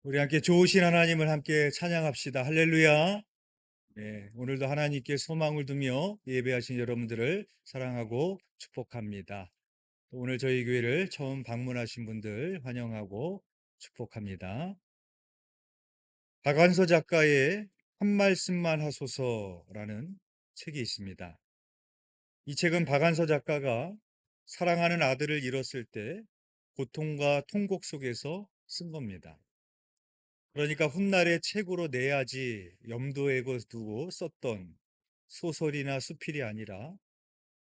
우리 함께 좋으신 하나님을 함께 찬양합시다. 할렐루야. 네, 오늘도 하나님께 소망을 두며 예배하신 여러분들을 사랑하고 축복합니다. 오늘 저희 교회를 처음 방문하신 분들 환영하고 축복합니다. 박완서 작가의 한 말씀만 하소서라는 책이 있습니다. 이 책은 박완서 작가가 사랑하는 아들을 잃었을 때 고통과 통곡 속에서 쓴 겁니다. 그러니까 훗날에 책으로 내야지 염두에 두고 썼던 소설이나 수필이 아니라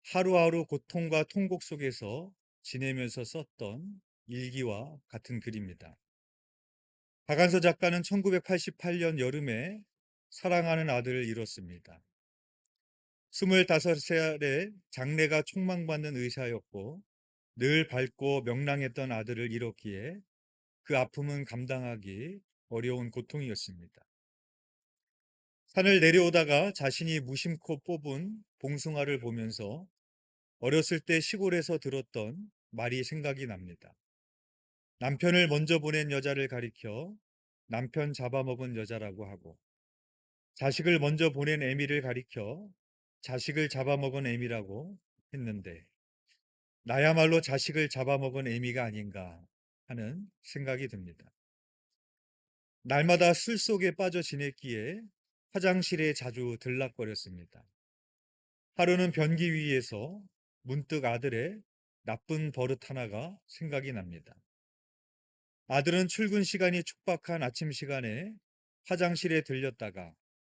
하루하루 고통과 통곡 속에서 지내면서 썼던 일기와 같은 글입니다. 박안서 작가는 1988년 여름에 사랑하는 아들을 잃었습니다. 25살에 장래가 촉망받는 의사였고 늘 밝고 명랑했던 아들을 잃었기에 그 아픔은 감당하기 어려운 고통이었습니다. 산을 내려오다가 자신이 무심코 뽑은 봉숭아를 보면서 어렸을 때 시골에서 들었던 말이 생각이 납니다. 남편을 먼저 보낸 여자를 가리켜 남편 잡아먹은 여자라고 하고, 자식을 먼저 보낸 애미를 가리켜 자식을 잡아먹은 애미라고 했는데, 나야말로 자식을 잡아먹은 애미가 아닌가 하는 생각이 듭니다. 날마다 술 속에 빠져 지냈기에 화장실에 자주 들락거렸습니다. 하루는 변기 위에서 문득 아들의 나쁜 버릇 하나가 생각이 납니다. 아들은 출근 시간이 촉박한 아침 시간에 화장실에 들렸다가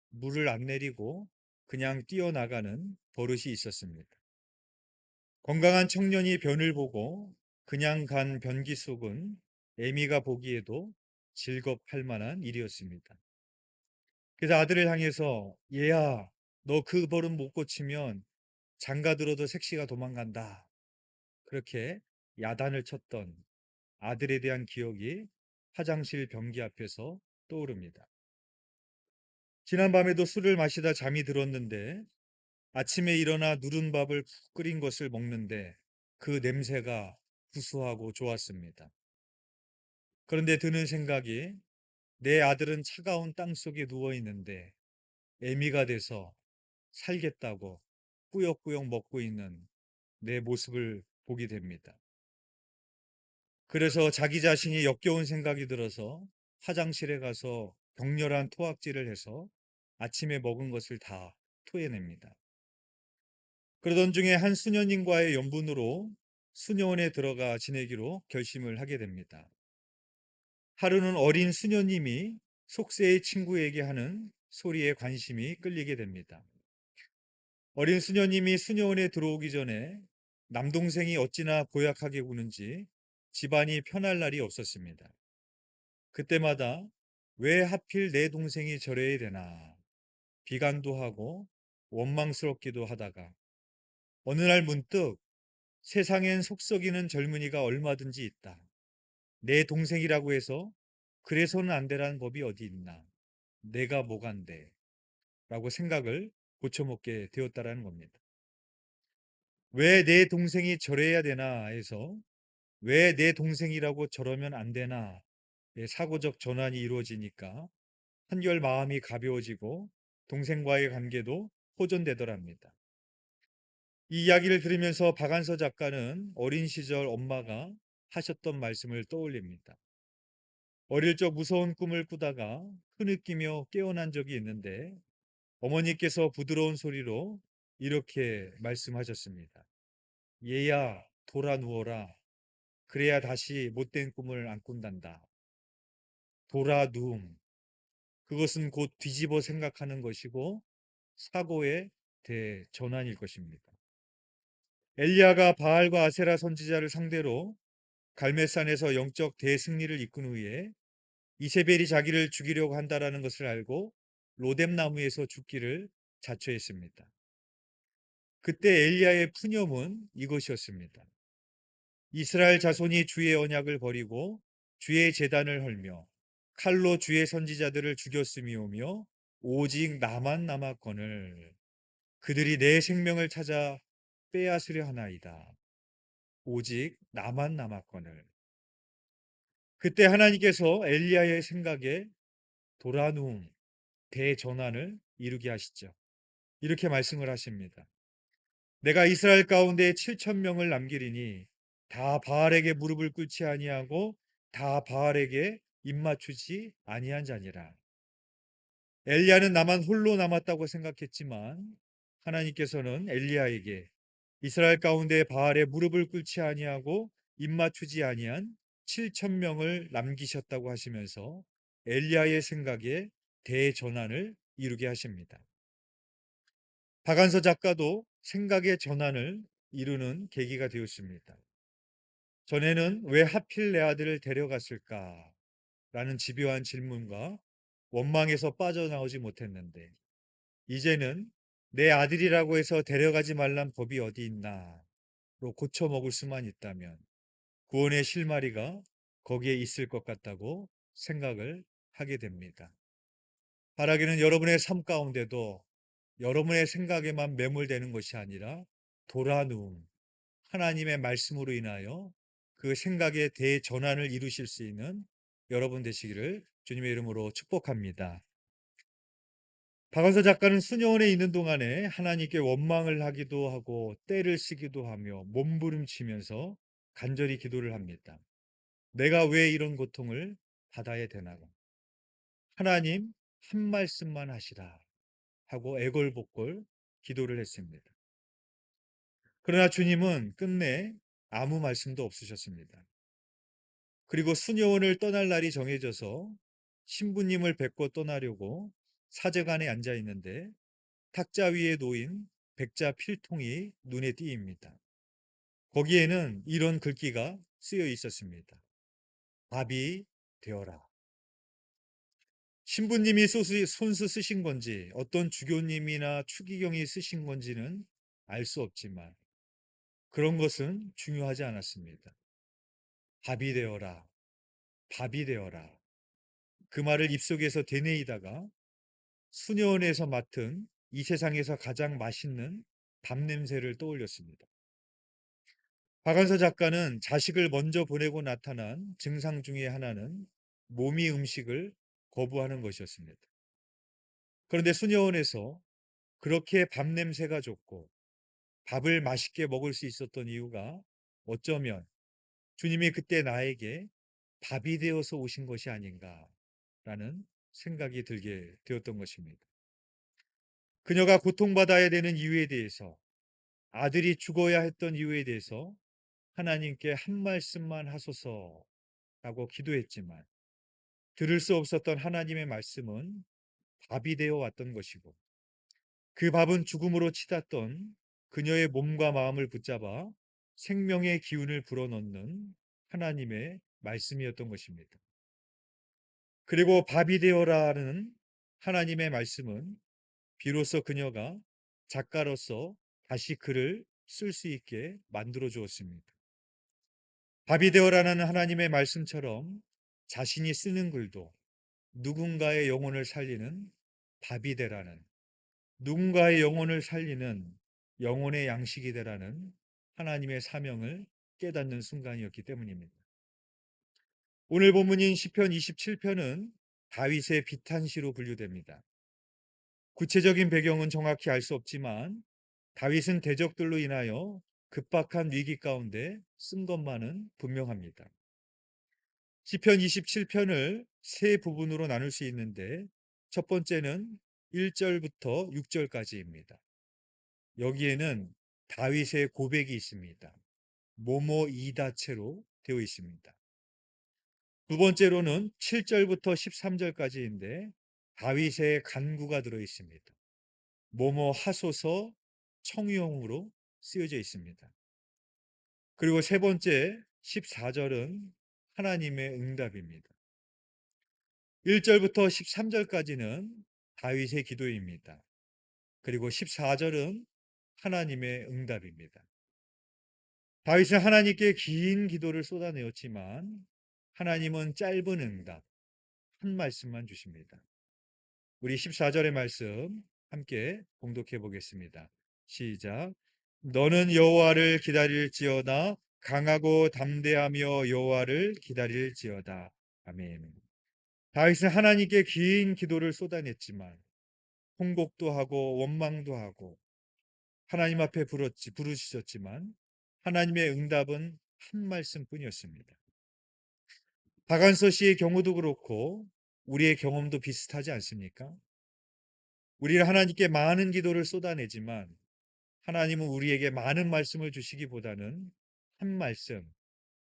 물을 안 내리고 그냥 뛰어나가는 버릇이 있었습니다. 건강한 청년이 변을 보고 그냥 간 변기 속은 애미가 보기에도 즐겁할 만한 일이었습니다. 그래서 아들을 향해서 얘야, 너 그 버릇 못 고치면 장가 들어도 색시가 도망간다. 그렇게 야단을 쳤던 아들에 대한 기억이 화장실 변기 앞에서 떠오릅니다. 지난밤에도 술을 마시다 잠이 들었는데 아침에 일어나 누른 밥을 푹 끓인 것을 먹는데 그 냄새가 구수하고 좋았습니다. 그런데 드는 생각이 내 아들은 차가운 땅 속에 누워 있는데 애미가 돼서 살겠다고 꾸역꾸역 먹고 있는 내 모습을 보게 됩니다. 그래서 자기 자신이 역겨운 생각이 들어서 화장실에 가서 격렬한 토악질을 해서 아침에 먹은 것을 다 토해냅니다. 그러던 중에 한 수녀님과의 연분으로 수녀원에 들어가 지내기로 결심을 하게 됩니다. 하루는 어린 수녀님이 속세의 친구에게 하는 소리에 관심이 끌리게 됩니다. 어린 수녀님이 수녀원에 들어오기 전에 남동생이 어찌나 고약하게 구는지 집안이 편할 날이 없었습니다. 그때마다 왜 하필 내 동생이 저래야 되나 비관도 하고 원망스럽기도 하다가 어느 날 문득 세상엔 속썩이는 젊은이가 얼마든지 있다. 내 동생이라고 해서 그래서는 안 되라는 법이 어디 있나. 내가 뭐간데 라고 생각을 고쳐먹게 되었다라는 겁니다. 왜 내 동생이 저래야 되나 해서 왜 내 동생이라고 저러면 안 되나 사고적 전환이 이루어지니까 한결 마음이 가벼워지고 동생과의 관계도 호전되더랍니다. 이 이야기를 들으면서 박안서 작가는 어린 시절 엄마가 하셨던 말씀을 떠올립니다. 어릴 적 무서운 꿈을 꾸다가 흐느끼며 깨어난 적이 있는데 어머니께서 부드러운 소리로 이렇게 말씀하셨습니다. 얘야, 돌아 누워라. 그래야 다시 못된 꿈을 안 꾼단다. 돌아 누움. 그것은 곧 뒤집어 생각하는 것이고 사고의 대전환일 것입니다. 엘리야가 바알과 아세라 선지자를 상대로 갈멜산에서 영적 대승리를 이끈 후에 이세벨이 자기를 죽이려고 한다라는 것을 알고 로뎀나무에서 죽기를 자처했습니다. 그때 엘리야의 푸념은 이것이었습니다. 이스라엘 자손이 주의 언약을 버리고 주의 제단을 헐며 칼로 주의 선지자들을 죽였음이오며 오직 나만 남았거늘 그들이 내 생명을 찾아 빼앗으려 하나이다. 오직 나만 남았거늘. 그때 하나님께서 엘리야의 생각에 돌아누움, 대전환을 이루게 하시죠. 이렇게 말씀을 하십니다. 내가 이스라엘 가운데 7천 명을 남기리니 다 바알에게 무릎을 꿇지 아니하고 다 바알에게 입맞추지 아니한 자니라. 엘리야는 나만 홀로 남았다고 생각했지만 하나님께서는 엘리야에게 이스라엘 가운데 바알에 무릎을 꿇지 아니하고 입맞추지 아니한 7천 명을 남기셨다고 하시면서 엘리야의 생각에 대전환을 이루게 하십니다. 박안서 작가도 생각의 전환을 이루는 계기가 되었습니다. 전에는 왜 하필 내 아들을 데려갔을까? 라는 집요한 질문과 원망에서 빠져나오지 못했는데, 이제는 내 아들이라고 해서 데려가지 말란 법이 어디 있나? 로 고쳐먹을 수만 있다면 구원의 실마리가 거기에 있을 것 같다고 생각을 하게 됩니다. 바라기는 여러분의 삶 가운데도 여러분의 생각에만 매몰되는 것이 아니라 돌아누움, 하나님의 말씀으로 인하여 그 생각의 대전환을 이루실 수 있는 여러분 되시기를 주님의 이름으로 축복합니다. 박완서 작가는 수녀원에 있는 동안에 하나님께 원망을 하기도 하고 때를 쓰기도 하며 몸부림치면서 간절히 기도를 합니다. 내가 왜 이런 고통을 받아야 되나가? 하나님 한 말씀만 하시라 하고 애걸복걸 기도를 했습니다. 그러나 주님은 끝내 아무 말씀도 없으셨습니다. 그리고 수녀원을 떠날 날이 정해져서 신부님을 뵙고 떠나려고 사제관에 앉아 있는데 탁자 위에 놓인 백자 필통이 눈에 띄입니다. 거기에는 이런 글귀가 쓰여 있었습니다. 밥이 되어라. 신부님이 손수 쓰신 건지 어떤 주교님이나 추기경이 쓰신 건지는 알 수 없지만 그런 것은 중요하지 않았습니다. 밥이 되어라. 밥이 되어라. 그 말을 입속에서 되뇌이다가 수녀원에서 맡은 이 세상에서 가장 맛있는 밥 냄새를 떠올렸습니다. 박완서 작가는 자식을 먼저 보내고 나타난 증상 중에 하나는 몸이 음식을 거부하는 것이었습니다. 그런데 수녀원에서 그렇게 밥 냄새가 좋고 밥을 맛있게 먹을 수 있었던 이유가 어쩌면 주님이 그때 나에게 밥이 되어서 오신 것이 아닌가라는 생각이 들게 되었던 것입니다. 그녀가 고통받아야 되는 이유에 대해서, 아들이 죽어야 했던 이유에 대해서 하나님께 한 말씀만 하소서라고 기도했지만 들을 수 없었던 하나님의 말씀은 밥이 되어 왔던 것이고, 그 밥은 죽음으로 치닫던 그녀의 몸과 마음을 붙잡아 생명의 기운을 불어넣는 하나님의 말씀이었던 것입니다. 그리고 밥이 되어라는 하나님의 말씀은 비로소 그녀가 작가로서 다시 글을 쓸 수 있게 만들어 주었습니다. 밥이 되어라는 하나님의 말씀처럼 자신이 쓰는 글도 누군가의 영혼을 살리는 밥이 되라는, 누군가의 영혼을 살리는 영혼의 양식이 되라는 하나님의 사명을 깨닫는 순간이었기 때문입니다. 오늘 본문인 시편 27편은 다윗의 비탄시로 분류됩니다. 구체적인 배경은 정확히 알 수 없지만 다윗은 대적들로 인하여 급박한 위기 가운데 쓴 것만은 분명합니다. 시편 27편을 세 부분으로 나눌 수 있는데 첫 번째는 1절부터 6절까지입니다. 여기에는 다윗의 고백이 있습니다. 모모 이다체로 되어 있습니다. 두 번째로는 7절부터 13절까지인데 다윗의 간구가 들어 있습니다. 모모 하소서 청유형으로 쓰여져 있습니다. 그리고 세 번째 14절은 하나님의 응답입니다. 1절부터 13절까지는 다윗의 기도입니다. 그리고 14절은 하나님의 응답입니다. 다윗은 하나님께 긴 기도를 쏟아내었지만 하나님은 짧은 응답, 한 말씀만 주십니다. 우리 14절의 말씀 함께 봉독해 보겠습니다. 시작. 너는 여호와를 기다릴지어다 강하고 담대하며 여호와를 기다릴지어다. 아멘. 다윗은 하나님께 긴 기도를 쏟아냈지만 통곡도 하고 원망도 하고 하나님 앞에 부르짖었지만 하나님의 응답은 한 말씀뿐이었습니다. 박안서 씨의 경우도 그렇고 우리의 경험도 비슷하지 않습니까? 우리는 하나님께 많은 기도를 쏟아내지만 하나님은 우리에게 많은 말씀을 주시기보다는 한 말씀,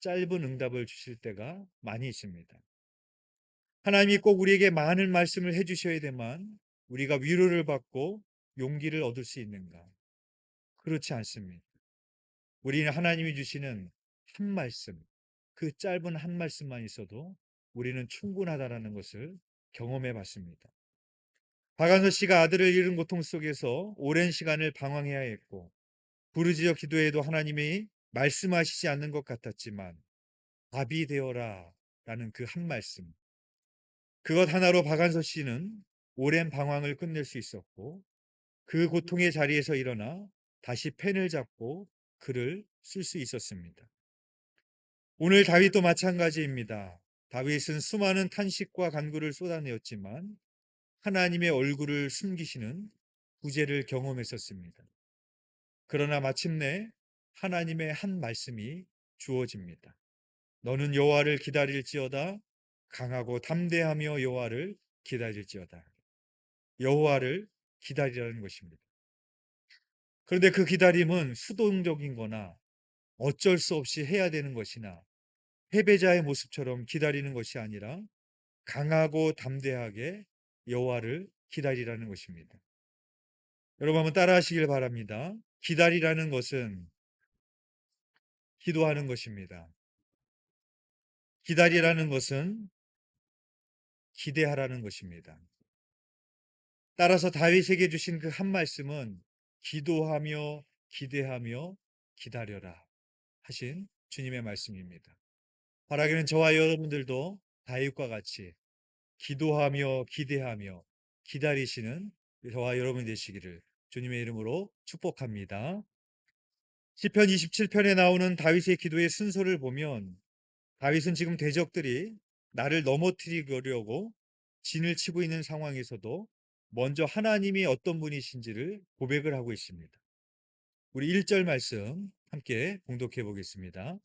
짧은 응답을 주실 때가 많이 있습니다. 하나님이 꼭 우리에게 많은 말씀을 해주셔야 되만 우리가 위로를 받고 용기를 얻을 수 있는가? 그렇지 않습니다. 우리는 하나님이 주시는 한 말씀, 그 짧은 한 말씀만 있어도 우리는 충분하다라는 것을 경험해 봤습니다. 박안서 씨가 아들을 잃은 고통 속에서 오랜 시간을 방황해야 했고 부르짖어 기도해도 하나님이 말씀하시지 않는 것 같았지만 밥이 되어라 라는 그 한 말씀, 그것 하나로 박안서 씨는 오랜 방황을 끝낼 수 있었고 그 고통의 자리에서 일어나 다시 펜을 잡고 글을 쓸 수 있었습니다. 오늘 다윗도 마찬가지입니다. 다윗은 수많은 탄식과 간구를 쏟아내었지만 하나님의 얼굴을 숨기시는 구제를 경험했었습니다. 그러나 마침내 하나님의 한 말씀이 주어집니다. 너는 여호와를 기다릴지어다. 강하고 담대하며 여호와를 기다릴지어다. 여호와를 기다리라는 것입니다. 그런데 그 기다림은 수동적인 거나 어쩔 수 없이 해야 되는 것이나 패배자의 모습처럼 기다리는 것이 아니라 강하고 담대하게 여호와를 기다리라는 것입니다. 여러분 한번 따라하시길 바랍니다. 기다리라는 것은 기도하는 것입니다. 기다리라는 것은 기대하라는 것입니다. 따라서 다윗에게 주신 그 한 말씀은 기도하며 기대하며 기다려라 하신 주님의 말씀입니다. 바라기는 저와 여러분들도 다윗과 같이 기도하며 기대하며 기다리시는 저와 여러분 되시기를 주님의 이름으로 축복합니다. 시편 27편에 나오는 다윗의 기도의 순서를 보면 다윗은 지금 대적들이 나를 넘어뜨리려고 진을 치고 있는 상황에서도 먼저 하나님이 어떤 분이신지를 고백을 하고 있습니다. 우리 1절 말씀 함께 봉독해 보겠습니다.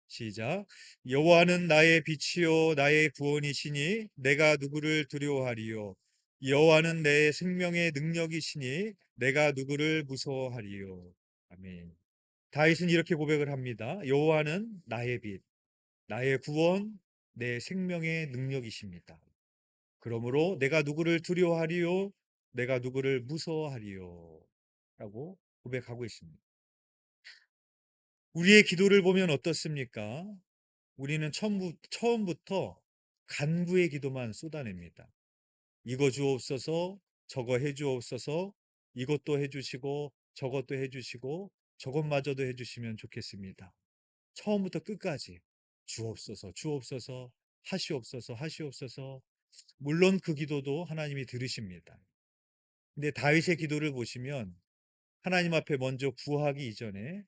시작. 여호와는 나의 빛이요 나의 구원이시니 내가 누구를 두려워하리요. 여호와는 내 생명의 능력이시니 내가 누구를 무서워하리요. 아멘. 다윗은 이렇게 고백을 합니다. 여호와는 나의 빛, 나의 구원, 내 생명의 능력이십니다. 그러므로 내가 누구를 두려워하리요? 내가 누구를 무서워하리요? 라고 고백하고 있습니다. 우리의 기도를 보면 어떻습니까? 우리는 처음부터 간구의 기도만 쏟아냅니다. 이거 주옵소서, 저거 해주옵소서, 이것도 해주시고, 저것도 해주시고, 저것마저도 해주시면 좋겠습니다. 처음부터 끝까지 주옵소서, 주옵소서, 하시옵소서, 하시옵소서. 물론 그 기도도 하나님이 들으십니다. 근데 다윗의 기도를 보시면 하나님 앞에 먼저 구하기 이전에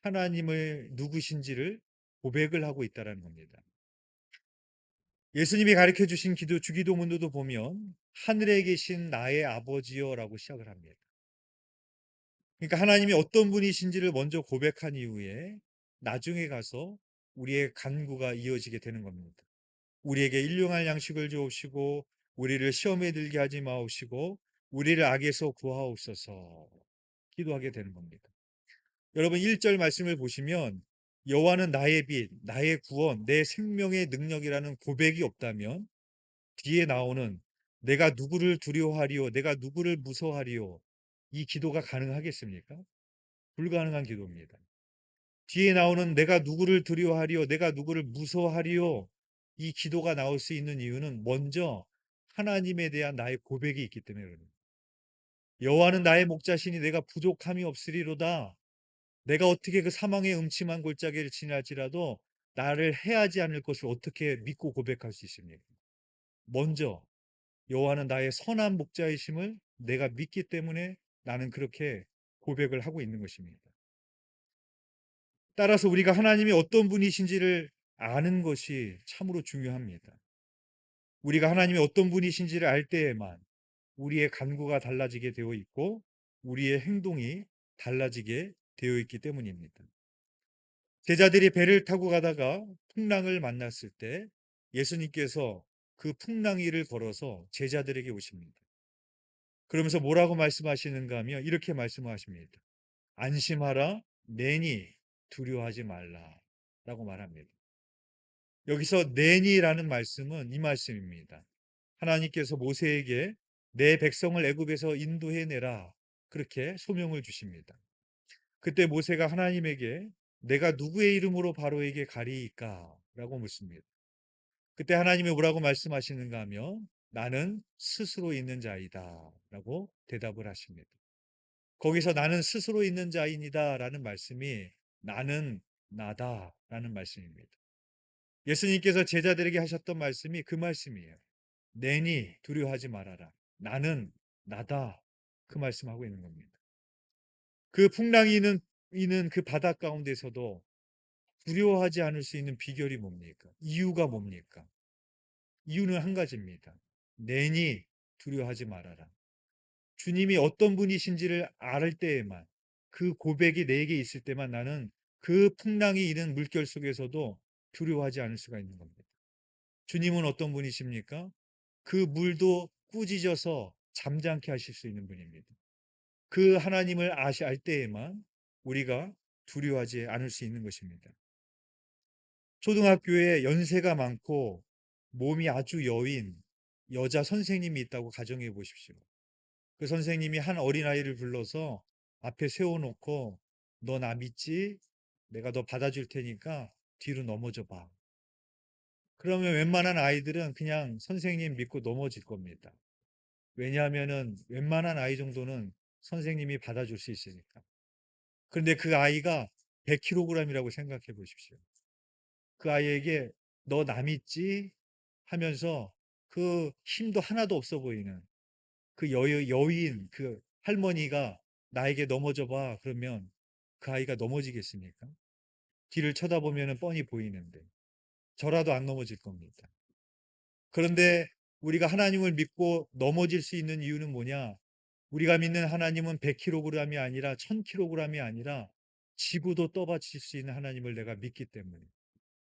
하나님을 누구신지를 고백을 하고 있다는 겁니다. 예수님이 가르쳐 주신 주기도문도 보면 하늘에 계신 나의 아버지여라고 시작을 합니다. 그러니까 하나님이 어떤 분이신지를 먼저 고백한 이후에 나중에 가서 우리의 간구가 이어지게 되는 겁니다. 우리에게 일용할 양식을 주옵시고 우리를 시험에 들게 하지 마옵시고 우리를 악에서 구하옵소서 기도하게 되는 겁니다. 여러분 1절 말씀을 보시면 여호와는 나의 빛, 나의 구원, 내 생명의 능력이라는 고백이 없다면 뒤에 나오는 내가 누구를 두려워하리요, 내가 누구를 무서워하리요 이 기도가 가능하겠습니까? 불가능한 기도입니다. 뒤에 나오는 내가 누구를 두려워하리요, 내가 누구를 무서워하리요 이 기도가 나올 수 있는 이유는 먼저 하나님에 대한 나의 고백이 있기 때문에 그럽니다. 여호와는 나의 목자시니 내가 부족함이 없으리로다. 내가 어떻게 그 사망의 음침한 골짜기를 지날지라도 나를 해하지 않을 것을 어떻게 믿고 고백할 수 있습니까? 먼저 여호와는 나의 선한 목자이심을 내가 믿기 때문에 나는 그렇게 고백을 하고 있는 것입니다. 따라서 우리가 하나님이 어떤 분이신지를 아는 것이 참으로 중요합니다. 우리가 하나님이 어떤 분이신지를 알 때에만 우리의 간구가 달라지게 되어 있고 우리의 행동이 달라지게 되어 있기 때문입니다. 제자들이 배를 타고 가다가 풍랑을 만났을 때 예수님께서 그 풍랑 위를 걸어서 제자들에게 오십니다. 그러면서 뭐라고 말씀하시는가 하면 이렇게 말씀하십니다. 안심하라, 내니 두려워하지 말라 라고 말합니다. 여기서 내니라는 말씀은 이 말씀입니다. 하나님께서 모세에게 내 백성을 애굽에서 인도해내라 그렇게 소명을 주십니다. 그때 모세가 하나님에게 내가 누구의 이름으로 바로에게 가리이까? 라고 묻습니다. 그때 하나님이 뭐라고 말씀하시는가 하면 나는 스스로 있는 자이다 라고 대답을 하십니다. 거기서 나는 스스로 있는 자이니다 라는 말씀이 나는 나다 라는 말씀입니다. 예수님께서 제자들에게 하셨던 말씀이 그 말씀이에요. 내니 두려워하지 말아라. 나는 나다. 그 말씀하고 있는 겁니다. 그 풍랑이 있는 그 바다 가운데서도 두려워하지 않을 수 있는 비결이 뭡니까? 이유가 뭡니까? 이유는 한 가지입니다. 내니 두려워하지 말아라. 주님이 어떤 분이신지를 알 때에만 그 고백이 내게 있을 때만 나는 그 풍랑이 있는 물결 속에서도 두려워하지 않을 수가 있는 겁니다. 주님은 어떤 분이십니까? 그 물도 꾸짖어서 잠잠케 하실 수 있는 분입니다. 그 하나님을 알 때에만 우리가 두려워하지 않을 수 있는 것입니다. 초등학교에 연세가 많고 몸이 아주 여인 여자 선생님이 있다고 가정해 보십시오. 그 선생님이 한 어린아이를 불러서 앞에 세워놓고 너 나 믿지? 내가 너 받아줄 테니까 뒤로 넘어져 봐. 그러면 웬만한 아이들은 그냥 선생님 믿고 넘어질 겁니다. 왜냐하면은 웬만한 아이 정도는 선생님이 받아줄 수 있으니까. 그런데 그 아이가 100kg이라고 생각해 보십시오. 그 아이에게 너 나 믿지? 하면서 그 힘도 하나도 없어 보이는 그 여인, 그 할머니가 나에게 넘어져 봐. 그러면 그 아이가 넘어지겠습니까? 뒤를 쳐다보면 뻔히 보이는데 저라도 안 넘어질 겁니다. 그런데 우리가 하나님을 믿고 넘어질 수 있는 이유는 뭐냐? 우리가 믿는 하나님은 100kg이 아니라 1000kg이 아니라 지구도 떠받칠 수 있는 하나님을 내가 믿기 때문에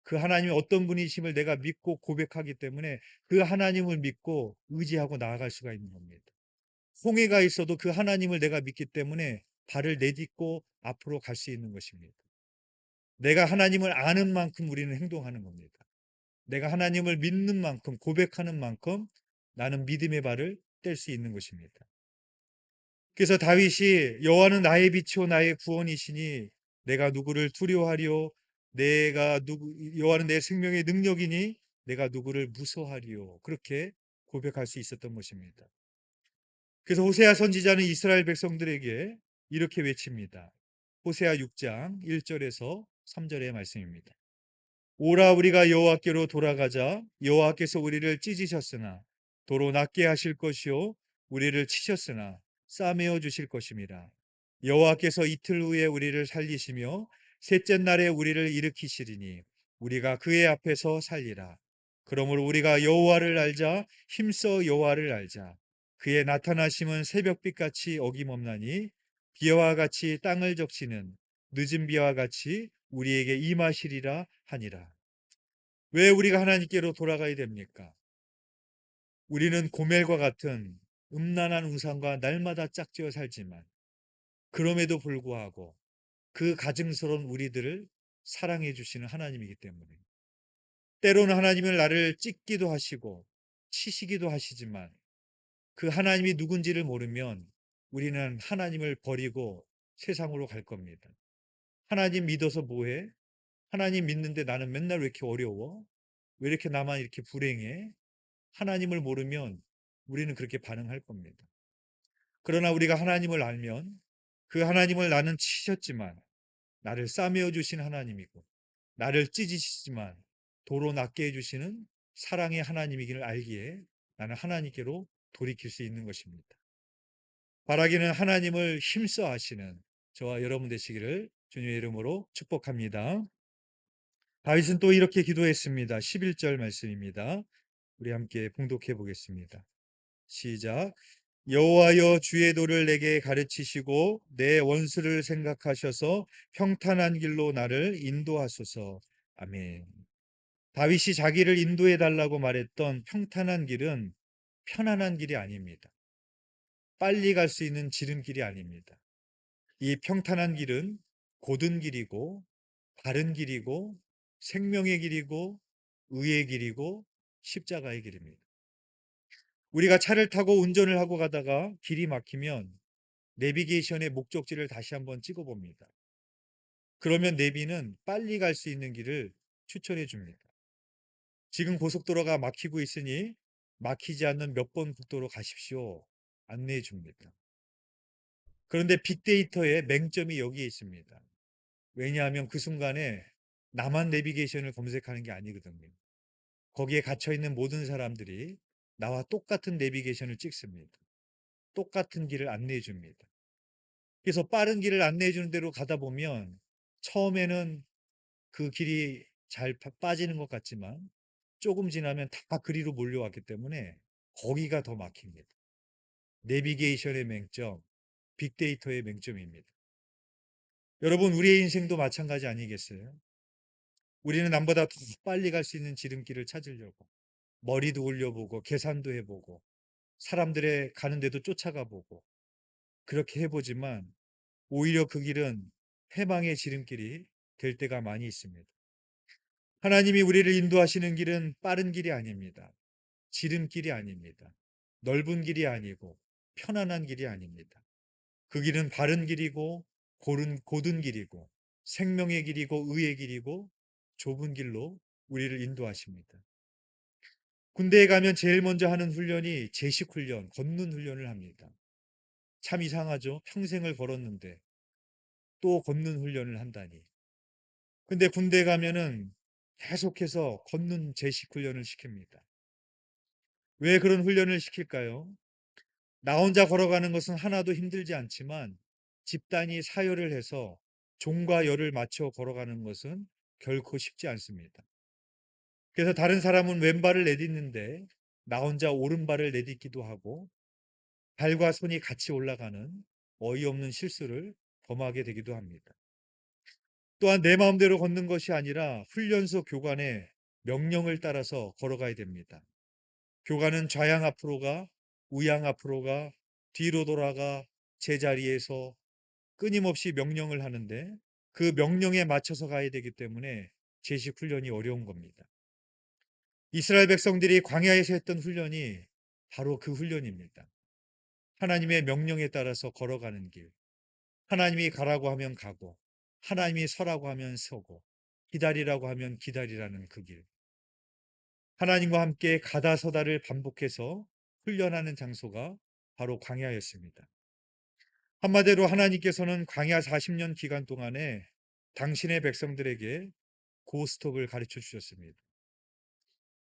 그 하나님이 어떤 분이심을 내가 믿고 고백하기 때문에 그 하나님을 믿고 의지하고 나아갈 수가 있는 겁니다. 홍해가 있어도 그 하나님을 내가 믿기 때문에 발을 내딛고 앞으로 갈 수 있는 것입니다. 내가 하나님을 아는 만큼 우리는 행동하는 겁니다. 내가 하나님을 믿는 만큼 고백하는 만큼 나는 믿음의 발을 뗄 수 있는 것입니다. 그래서 다윗이 여호와는 나의 빛이요 나의 구원이시니 내가 누구를 두려워하리요 여호와는 내 생명의 능력이니 내가 누구를 무서워하리요 그렇게 고백할 수 있었던 것입니다. 그래서 호세아 선지자는 이스라엘 백성들에게 이렇게 외칩니다. 호세아 6장 1절에서 3절의 말씀입니다. 오라 우리가 여호와께로 돌아가자. 여호와께서 우리를 찢으셨으나 도로 낫게 하실 것이요 우리를 치셨으나 싸매어 주실 것임이라. 여호와께서 이틀 후에 우리를 살리시며 셋째 날에 우리를 일으키시리니 우리가 그의 앞에서 살리라. 그러므로 우리가 여호와를 알자. 힘써 여호와를 알자. 그의 나타나심은 새벽빛같이 어김없나니 비와 같이 땅을 적시는 늦은 비와 같이 우리에게 임하시리라 하니라. 왜 우리가 하나님께로 돌아가야 됩니까? 우리는 고멜과 같은 음란한 우상과 날마다 짝지어 살지만 그럼에도 불구하고 그 가증스러운 우리들을 사랑해 주시는 하나님이기 때문에 때로는 하나님은 나를 찢기도 하시고 치시기도 하시지만 그 하나님이 누군지를 모르면 우리는 하나님을 버리고 세상으로 갈 겁니다. 하나님 믿어서 뭐해? 하나님 믿는데 나는 맨날 왜 이렇게 어려워? 왜 이렇게 나만 이렇게 불행해? 하나님을 모르면 우리는 그렇게 반응할 겁니다. 그러나 우리가 하나님을 알면 그 하나님을 나는 치셨지만 나를 싸매어 주신 하나님이고 나를 찢으시지만 도로 낫게 해주시는 사랑의 하나님이기를 알기에 나는 하나님께로 돌이킬 수 있는 것입니다. 바라기는 하나님을 힘써 하시는 저와 여러분 되시기를 주님의 이름으로 축복합니다. 다윗은 또 이렇게 기도했습니다. 11절 말씀입니다. 우리 함께 봉독해 보겠습니다. 시작. 여호와여, 주의 도를 내게 가르치시고 내 원수를 생각하셔서 평탄한 길로 나를 인도하소서. 아멘. 다윗이 자기를 인도해 달라고 말했던 평탄한 길은 편안한 길이 아닙니다. 빨리 갈 수 있는 지름길이 아닙니다. 이 평탄한 길은 곧은 길이고 바른 길이고 생명의 길이고 의의 길이고 십자가의 길입니다. 우리가 차를 타고 운전을 하고 가다가 길이 막히면 내비게이션의 목적지를 다시 한번 찍어봅니다. 그러면 내비는 빨리 갈 수 있는 길을 추천해 줍니다. 지금 고속도로가 막히고 있으니 막히지 않는 몇 번 국도로 가십시오. 안내해 줍니다. 그런데 빅데이터의 맹점이 여기에 있습니다. 왜냐하면 그 순간에 나만 내비게이션을 검색하는 게 아니거든요. 거기에 갇혀있는 모든 사람들이 나와 똑같은 내비게이션을 찍습니다. 똑같은 길을 안내해 줍니다. 그래서 빠른 길을 안내해 주는 대로 가다 보면 처음에는 그 길이 잘 빠지는 것 같지만 조금 지나면 다 그리로 몰려왔기 때문에 거기가 더 막힙니다. 내비게이션의 맹점, 빅데이터의 맹점입니다. 여러분, 우리의 인생도 마찬가지 아니겠어요? 우리는 남보다 더 빨리 갈 수 있는 지름길을 찾으려고 머리도 올려보고 계산도 해보고 사람들의 가는 데도 쫓아가 보고 그렇게 해보지만 오히려 그 길은 패망의 지름길이 될 때가 많이 있습니다. 하나님이 우리를 인도하시는 길은 빠른 길이 아닙니다. 지름길이 아닙니다. 넓은 길이 아니고 편안한 길이 아닙니다. 그 길은 바른 길이고 곧은 길이고 생명의 길이고 의의 길이고 좁은 길로 우리를 인도하십니다. 군대에 가면 제일 먼저 하는 훈련이 제식 훈련, 걷는 훈련을 합니다. 참 이상하죠? 평생을 걸었는데 또 걷는 훈련을 한다니. 근데 군대 가면은 계속해서 걷는 제식 훈련을 시킵니다. 왜 그런 훈련을 시킬까요? 나 혼자 걸어가는 것은 하나도 힘들지 않지만 집단이 사열을 해서 종과 열을 맞춰 걸어가는 것은 결코 쉽지 않습니다. 그래서 다른 사람은 왼발을 내딛는데 나 혼자 오른발을 내딛기도 하고 발과 손이 같이 올라가는 어이없는 실수를 범하게 되기도 합니다. 또한 내 마음대로 걷는 것이 아니라 훈련소 교관의 명령을 따라서 걸어가야 됩니다. 교관은 좌양 앞으로 가, 우양 앞으로 가, 뒤로 돌아가 제자리에서 끊임없이 명령을 하는데 그 명령에 맞춰서 가야 되기 때문에 제식 훈련이 어려운 겁니다. 이스라엘 백성들이 광야에서 했던 훈련이 바로 그 훈련입니다. 하나님의 명령에 따라서 걸어가는 길. 하나님이 가라고 하면 가고, 하나님이 서라고 하면 서고, 기다리라고 하면 기다리라는 그 길. 하나님과 함께 가다 서다를 반복해서 훈련하는 장소가 바로 광야였습니다. 한마디로 하나님께서는 광야 40년 기간 동안에 당신의 백성들에게 고스톱을 가르쳐 주셨습니다.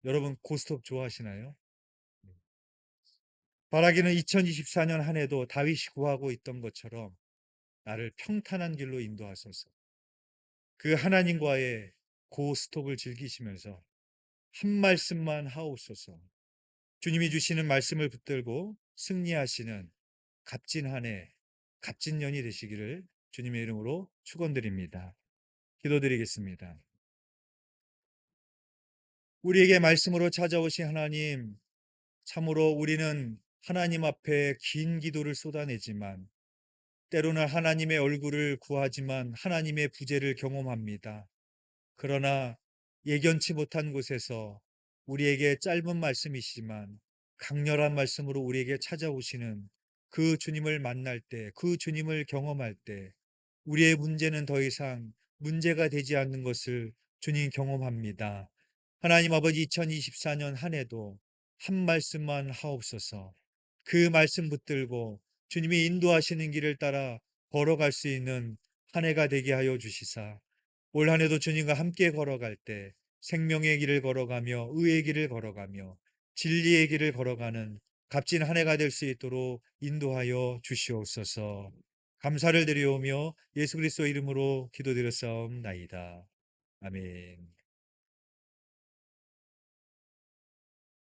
여러분, 고스톱 좋아하시나요? 바라기는 2024년 한 해도 다윗이 구하고 있던 것처럼 나를 평탄한 길로 인도하소서. 그 하나님과의 고스톱을 즐기시면서 한 말씀만 하옵소서. 주님이 주시는 말씀을 붙들고 승리하시는 값진 한 해, 값진 년이 되시기를 주님의 이름으로 축원드립니다. 기도드리겠습니다. 우리에게 말씀으로 찾아오신 하나님, 참으로 우리는 하나님 앞에 긴 기도를 쏟아내지만 때로는 하나님의 얼굴을 구하지만 하나님의 부재를 경험합니다. 그러나 예견치 못한 곳에서 우리에게 짧은 말씀이시지만 강렬한 말씀으로 우리에게 찾아오시는 그 주님을 만날 때, 그 주님을 경험할 때 우리의 문제는 더 이상 문제가 되지 않는 것을 주님 경험합니다. 하나님 아버지 2024년 한 해도 한 말씀만 하옵소서. 그 말씀 붙들고 주님이 인도하시는 길을 따라 걸어갈 수 있는 한 해가 되게 하여 주시사 올 한 해도 주님과 함께 걸어갈 때 생명의 길을 걸어가며 의의 길을 걸어가며 진리의 길을 걸어가는 값진 한 해가 될 수 있도록 인도하여 주시옵소서. 감사를 드리오며 예수 그리스도 이름으로 기도드렸사옵나이다. 아멘.